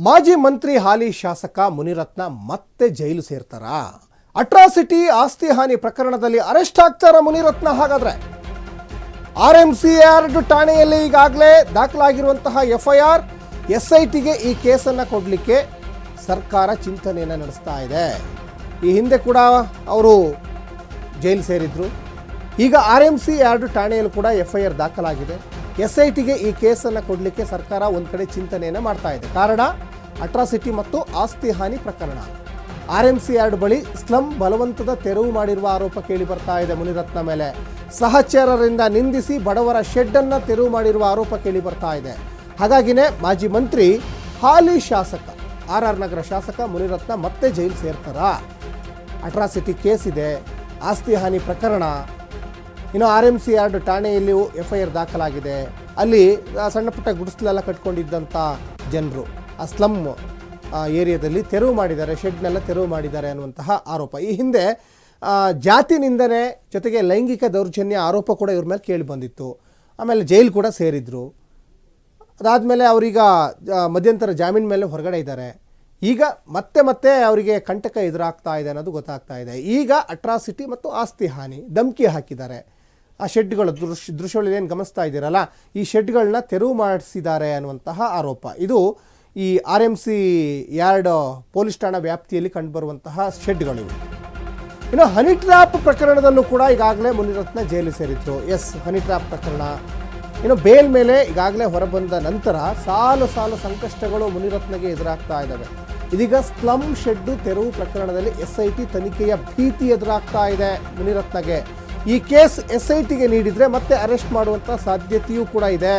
ಮಾಜಿ ಮಂತ್ರಿ ಹಾಲಿ ಶಾಸಕ ಮುನಿರತ್ನ ಮತ್ತೆ ಜೈಲು ಸೇರ್ತಾರಾ? ಅಟ್ರಾಸಿಟಿ ಆಸ್ತಿ ಹಾನಿ ಪ್ರಕರಣದಲ್ಲಿ ಅರೆಸ್ಟ್ ಆಗ್ತಾರ ಮುನಿರತ್ನ? ಹಾಗಾದ್ರೆ ಆರ್ಎಂಸಿ 2 ಠಾಣೆಯಲ್ಲಿ ಈಗಾಗಲೇ ದಾಖಲಾಗಿರುವಂತಹ ಎಫ್ಐಆರ್ ಎಸ್ಐಟಿಗೆ ಈ ಕೇಸನ್ನು ಕೊಡಲಿಕ್ಕೆ ಸರ್ಕಾರ ಚಿಂತನೆಯನ್ನು ನಡೆಸ್ತಾ ಇದೆ. ಈ ಹಿಂದೆ ಕೂಡ ಅವರು ಜೈಲು ಸೇರಿದ್ರು. ಈಗ ಆರ್ಎಂಸಿ 2 ಠಾಣೆಯಲ್ಲಿ ಕೂಡ ಎಫ್ಐಆರ್ ದಾಖಲಾಗಿದೆ. ಎಸ್ಐಟಿಗೆ ಈ ಕೇಸನ್ನು ಕೊಡಲಿಕ್ಕೆ ಸರ್ಕಾರ ಒಂದು ಕಡೆ ಚಿಂತನೆಯನ್ನು ಮಾಡ್ತಾ ಇದೆ. ಕಾರಣ ಅಟ್ರಾಸಿಟಿ ಮತ್ತು ಆಸ್ತಿ ಹಾನಿ ಪ್ರಕರಣ. ಆರ್ಎಂಸಿ 2 ಬಳಿ ಸ್ಲಂ ಬಲವಂತದ ತೆರವು ಮಾಡಿರುವ ಆರೋಪ ಕೇಳಿ ಬರ್ತಾ ಇದೆ ಮುನಿರತ್ನ ಮೇಲೆ. ಸಹಚರರಿಂದ ನಿಂದಿಸಿ ಬಡವರ ಶೆಡ್ಡನ್ನು ತೆರವು ಮಾಡಿರುವ ಆರೋಪ ಕೇಳಿ ಬರ್ತಾ ಇದೆ. ಹಾಗಾಗಿನೇ ಮಾಜಿ ಮಂತ್ರಿ ಹಾಲಿ ಶಾಸಕ ಆರ್ ನಗರ ಶಾಸಕ ಮುನಿರತ್ನ ಮತ್ತೆ ಜೈಲು ಸೇರ್ತಾರಾ? ಅಟ್ರಾಸಿಟಿ ಕೇಸ್ ಇದೆ, ಆಸ್ತಿ ಹಾನಿ ಪ್ರಕರಣ, ಇನ್ನು ಆರ್ಎಂಸಿ 2 ಠಾಣೆಯಲ್ಲಿಯೂ ಎಫ್ಐಆರ್ ದಾಖಲಾಗಿದೆ. ಅಲ್ಲಿ ಸಣ್ಣ ಪುಟ್ಟ ಗುಡಿಸಲೆಲ್ಲ ಕಟ್ಕೊಂಡಿದ್ದಂಥ ಜನರು ಆ ಸ್ಲಮ್ ಏರಿಯಾದಲ್ಲಿ ತೆರವು ಮಾಡಿದ್ದಾರೆ, ಶೆಡ್ನೆಲ್ಲ ತೆರವು ಮಾಡಿದ್ದಾರೆ ಅನ್ನುವಂತಹ ಆರೋಪ. ಈ ಹಿಂದೆ ಜಾತಿ ನಿಂದನೆ ಜೊತೆಗೆ ಲೈಂಗಿಕ ದೌರ್ಜನ್ಯ ಆರೋಪ ಕೂಡ ಇವ್ರ ಮೇಲೆ ಕೇಳಿ ಬಂದಿತ್ತು. ಆಮೇಲೆ ಜೈಲು ಕೂಡ ಸೇರಿದ್ರು. ಅದಾದಮೇಲೆ ಅವರೀಗ ಮಧ್ಯಂತರ ಜಾಮೀನು ಮೇಲೆ ಹೊರಗಡೆ ಇದ್ದಾರೆ. ಈಗ ಮತ್ತೆ ಅವರಿಗೆ ಕಂಟಕ ಎದುರಾಗ್ತಾ ಇದೆ ಅನ್ನೋದು ಗೊತ್ತಾಗ್ತಾ ಇದೆ. ಈಗ ಅಟ್ರಾಸಿಟಿ ಮತ್ತು ಆಸ್ತಿ ಹಾನಿ ಧಮಕಿ ಹಾಕಿದ್ದಾರೆ. ಆ ಶೆಡ್ಗಳು ದೃಶ್ಯಗಳು ಏನು ಗಮನಿಸ್ತಾ ಇದ್ದೀರಲ್ಲ, ಈ ಶೆಡ್ಗಳನ್ನ ತೆರವು ಮಾಡಿಸಿದ್ದಾರೆ ಅನ್ನುವಂತಹ ಆರೋಪ. ಇದು ಈ ಆರ್ಎಂಸಿ 2 ಪೊಲೀಸ್ ಠಾಣಾ ವ್ಯಾಪ್ತಿಯಲ್ಲಿ ಕಂಡುಬರುವಂತಹ ಶೆಡ್ಗಳಿವೆ. ಇನ್ನು ಹನಿ ಟ್ರ್ಯಾಪ್ ಪ್ರಕರಣದಲ್ಲೂ ಕೂಡ ಈಗಾಗಲೇ ಮುನಿರತ್ನ ಜೈಲು ಸೇರಿದ್ರು. ಹನಿ ಟ್ರ್ಯಾಪ್ ಪ್ರಕರಣ ಇನ್ನು ಬೇಲ್ ಮೇಲೆ ಈಗಾಗಲೇ ಹೊರಬಂದ ನಂತರ ಸಾಲು ಸಂಕಷ್ಟಗಳು ಮುನಿರತ್ನಗೆ ಎದುರಾಗ್ತಾ ಇದ್ದಾವೆ. ಇದೀಗ ಸ್ಲಂ ಶೆಡ್ಡು ತೆರವು ಪ್ರಕರಣದಲ್ಲಿ ಎಸ್ಐಟಿ ತನಿಖೆಯ ಭೀತಿ ಎದುರಾಗ್ತಾ ಇದೆ ಮುನಿರತ್ನಗೆ. ಈ ಕೇಸ್ ಎಸ್ಐಟಿಗೆ ನೀಡಿದರೆ ಮತ್ತೆ ಅರೆಸ್ಟ್ ಮಾಡುವಂಥ ಸಾಧ್ಯತೆಯೂ ಕೂಡ ಇದೆ.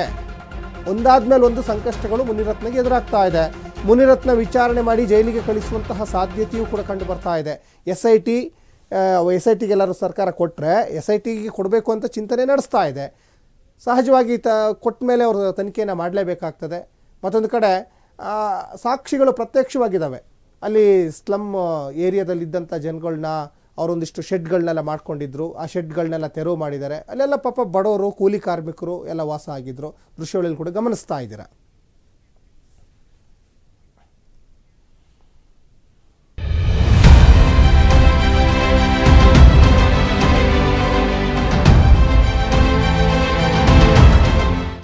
ಒಂದಾದ್ಮೇಲೆ ಒಂದು ಸಂಕಷ್ಟಗಳು ಮುನಿರತ್ನಗೆ ಎದುರಾಗ್ತಾ ಇದೆ. ಮುನಿರತ್ನ ವಿಚಾರಣೆ ಮಾಡಿ ಜೈಲಿಗೆ ಕಳಿಸುವಂತಹ ಸಾಧ್ಯತೆಯೂ ಕೂಡ ಕಂಡು ಬರ್ತಾ ಇದೆ. ಎಸ್ಐಟಿಗೆ ಎಲ್ಲರೂ ಸರ್ಕಾರ ಕೊಟ್ಟರೆ ಎಸ್ಐಟಿಗೆ ಕೊಡಬೇಕು ಅಂತ ಚಿಂತನೆ ನಡೆಸ್ತಾ ಇದೆ. ಸಹಜವಾಗಿ ಕೊಟ್ಟ ಮೇಲೆ ಅವರು ತನಿಖೆಯನ್ನು ಮಾಡಲೇಬೇಕಾಗ್ತದೆ. ಮತ್ತೊಂದು ಕಡೆ ಸಾಕ್ಷಿಗಳು ಪ್ರತ್ಯಕ್ಷವಾಗಿದ್ದಾವೆ. ಅಲ್ಲಿ ಸ್ಲಮ್ ಏರಿಯಾದಲ್ಲಿದ್ದಂಥ ಜನಗಳನ್ನ ಅವರೊಂದಿಷ್ಟು ಶೆಡ್ಗಳನ್ನೆಲ್ಲ ಮಾಡ್ಕೊಂಡಿದ್ರು. ಆ ಶೆಡ್ಗಳನ್ನೆಲ್ಲ ತೆರವು ಮಾಡಿದ್ದಾರೆ. ಅಲ್ಲೆಲ್ಲ ಪಾಪ ಬಡವರು, ಕೂಲಿ ಕಾರ್ಮಿಕರು ಎಲ್ಲ ವಾಸ ಆಗಿದ್ರು. ದೃಶ್ಯಗಳಲ್ಲಿ ಕೂಡ ಗಮನಿಸ್ತಾ ಇದ್ದೀರಾ.